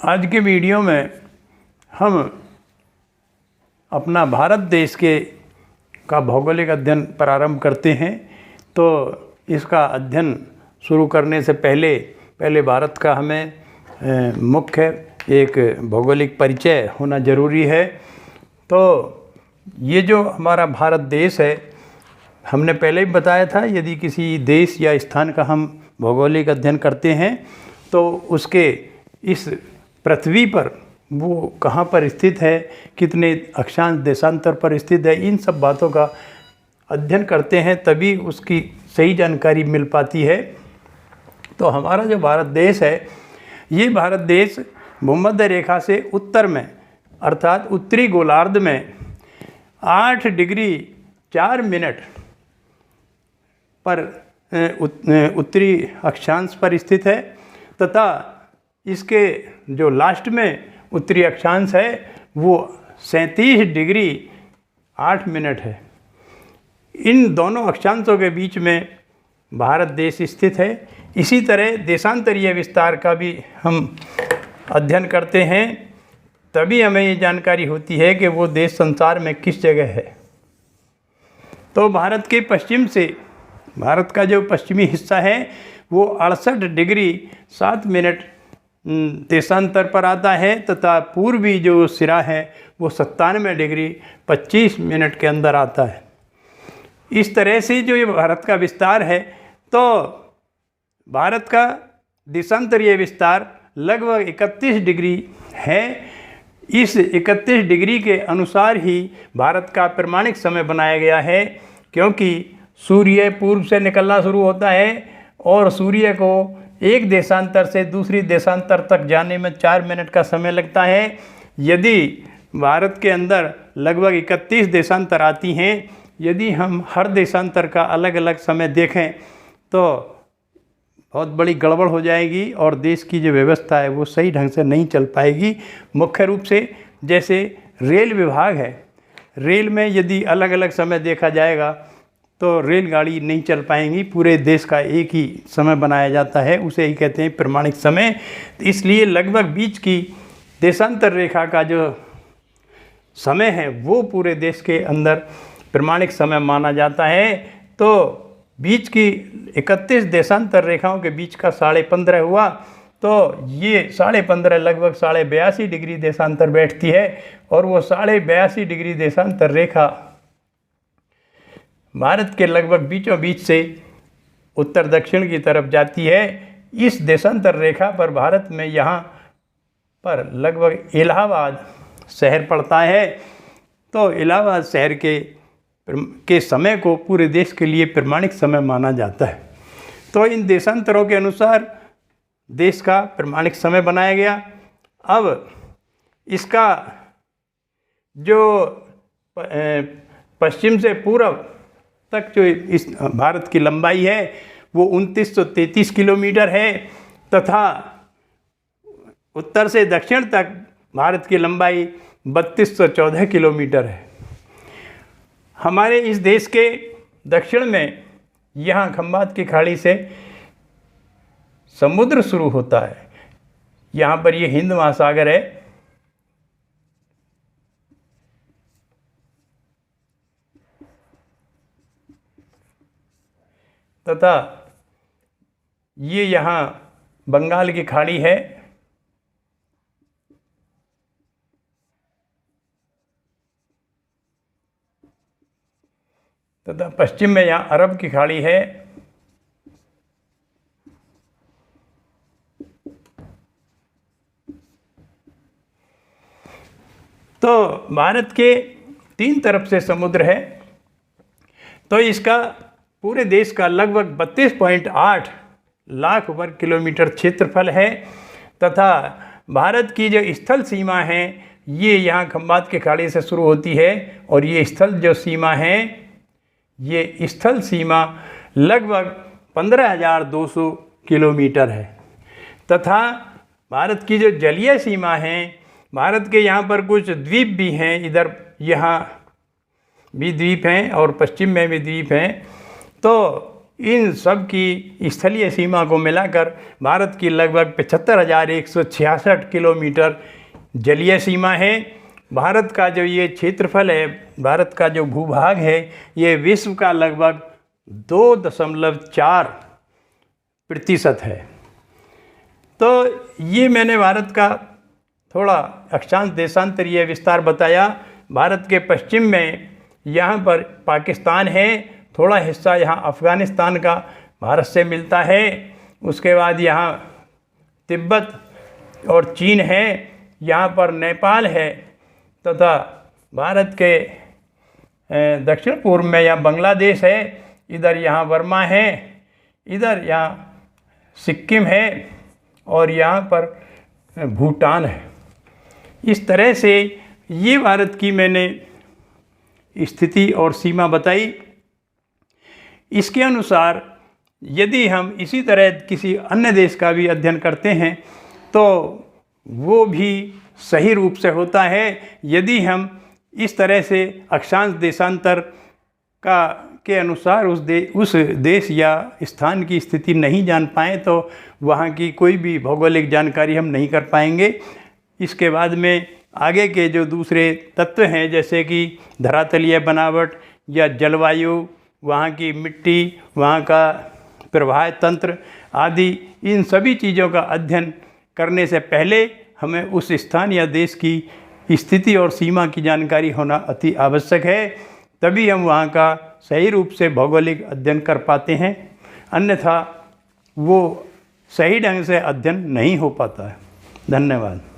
आज के वीडियो में हम अपना भारत देश का भौगोलिक अध्ययन प्रारंभ करते हैं। तो इसका अध्ययन शुरू करने से पहले भारत का हमें मुख्य एक भौगोलिक परिचय होना ज़रूरी है। तो ये जो हमारा भारत देश है, हमने पहले भी बताया था, यदि किसी देश या स्थान का हम भौगोलिक अध्ययन करते हैं तो उसके इस पृथ्वी पर वो कहाँ पर स्थित है, कितने अक्षांश देशांतर पर स्थित है, इन सब बातों का अध्ययन करते हैं, तभी उसकी सही जानकारी मिल पाती है। तो हमारा जो भारत देश है, ये भारत देश भूमध्य रेखा से उत्तर में अर्थात उत्तरी गोलार्ध में 8 डिग्री 4 मिनट पर उत्तरी अक्षांश पर स्थित है तथा इसके जो लास्ट में उत्तरी अक्षांश है वो 37 डिग्री 8 मिनट है। इन दोनों अक्षांशों के बीच में भारत देश स्थित है। इसी तरह देशांतरीय विस्तार का भी हम अध्ययन करते हैं, तभी हमें ये जानकारी होती है कि वो देश संसार में किस जगह है। तो भारत के पश्चिम से, भारत का जो पश्चिमी हिस्सा है वो 68 डिग्री 7 मिनट देशांतर पर आता है तथा पूर्वी जो सिरा है वो 97 डिग्री 25 मिनट के अंदर आता है। इस तरह से जो ये भारत का विस्तार है, तो भारत का देशांतरीय विस्तार लगभग 31 डिग्री है। इस 31 डिग्री के अनुसार ही भारत का प्रमाणिक समय बनाया गया है, क्योंकि सूर्य पूर्व से निकलना शुरू होता है और सूर्य को एक देशांतर से दूसरी देशांतर तक जाने में 4 मिनट का समय लगता है। यदि भारत के अंदर लगभग 31 देशांतर आती हैं, यदि हम हर देशांतर का अलग अलग समय देखें तो बहुत बड़ी गड़बड़ हो जाएगी और देश की जो व्यवस्था है वो सही ढंग से नहीं चल पाएगी। मुख्य रूप से जैसे रेल विभाग है, रेल में यदि अलग अलग समय देखा जाएगा तो रेलगाड़ी नहीं चल पाएंगी। पूरे देश का एक ही समय बनाया जाता है, उसे ही कहते हैं प्रमाणिक समय। इसलिए लगभग बीच की देशांतर रेखा का जो समय है वो पूरे देश के अंदर प्रमाणिक समय माना जाता है। तो बीच की 31 देशांतर रेखाओं के बीच का 15.5 हुआ, तो ये 15.5 लगभग 82.5 डिग्री देशांतर बैठती है और वो 82.5 डिग्री देशांतर रेखा भारत के लगभग बीचों बीच से उत्तर दक्षिण की तरफ जाती है। इस देशांतर रेखा पर भारत में यहाँ पर लगभग इलाहाबाद शहर पड़ता है। तो इलाहाबाद शहर के समय को पूरे देश के लिए प्रमाणिक समय माना जाता है। तो इन देशांतरों के अनुसार देश का प्रमाणिक समय बनाया गया। अब इसका जो पश्चिम से पूर्व तक जो इस भारत की लंबाई है वो 2933 किलोमीटर है तथा उत्तर से दक्षिण तक भारत की लंबाई 3214 किलोमीटर है। हमारे इस देश के दक्षिण में यहाँ खंबात की खाड़ी से समुद्र शुरू होता है। यहाँ पर ये हिंद महासागर है तथा ये यहाँ बंगाल की खाड़ी है तथा पश्चिम में यहाँ अरब की खाड़ी है। तो भारत के 3 तरफ से समुद्र है। तो इसका पूरे देश का लगभग 32.8 लाख वर्ग किलोमीटर क्षेत्रफल है तथा भारत की जो स्थल सीमा है ये यहाँ खंबात की खाड़ी से शुरू होती है और ये स्थल जो सीमा है, ये स्थल सीमा लगभग 15,200 किलोमीटर है तथा भारत की जो जलीय सीमा है, भारत के यहाँ पर कुछ द्वीप भी हैं, इधर यहाँ भी द्वीप हैं और पश्चिम में भी द्वीप हैं। तो इन सब की स्थलीय सीमा को मिलाकर भारत की लगभग 75,166 किलोमीटर जलीय सीमा है। भारत का जो ये क्षेत्रफल है, भारत का जो भूभाग है, ये विश्व का लगभग 2.4% है। तो ये मैंने भारत का थोड़ा अक्षांश देशांतरीय विस्तार बताया। भारत के पश्चिम में यहाँ पर पाकिस्तान है, थोड़ा हिस्सा यहाँ अफ़गानिस्तान का भारत से मिलता है। उसके बाद यहाँ तिब्बत और चीन है, यहाँ पर नेपाल है, तथा भारत के दक्षिण पूर्व में यहाँ बांग्लादेश है, इधर यहाँ वर्मा है, इधर यहाँ सिक्किम है और यहाँ पर भूटान है। इस तरह से ये भारत की मैंने स्थिति और सीमा बताई। इसके अनुसार यदि हम इसी तरह किसी अन्य देश का भी अध्ययन करते हैं तो वो भी सही रूप से होता है। यदि हम इस तरह से अक्षांश देशांतर के अनुसार उस देश या स्थान की स्थिति नहीं जान पाएँ तो वहाँ की कोई भी भौगोलिक जानकारी हम नहीं कर पाएंगे। इसके बाद में आगे के जो दूसरे तत्व हैं, जैसे कि धरातलीय बनावट या जलवायु, वहाँ की मिट्टी, वहाँ का प्रवाह तंत्र आदि, इन सभी चीज़ों का अध्ययन करने से पहले हमें उस स्थान या देश की स्थिति और सीमा की जानकारी होना अति आवश्यक है। तभी हम वहाँ का सही रूप से भौगोलिक अध्ययन कर पाते हैं, अन्यथा वो सही ढंग से अध्ययन नहीं हो पाता है। धन्यवाद।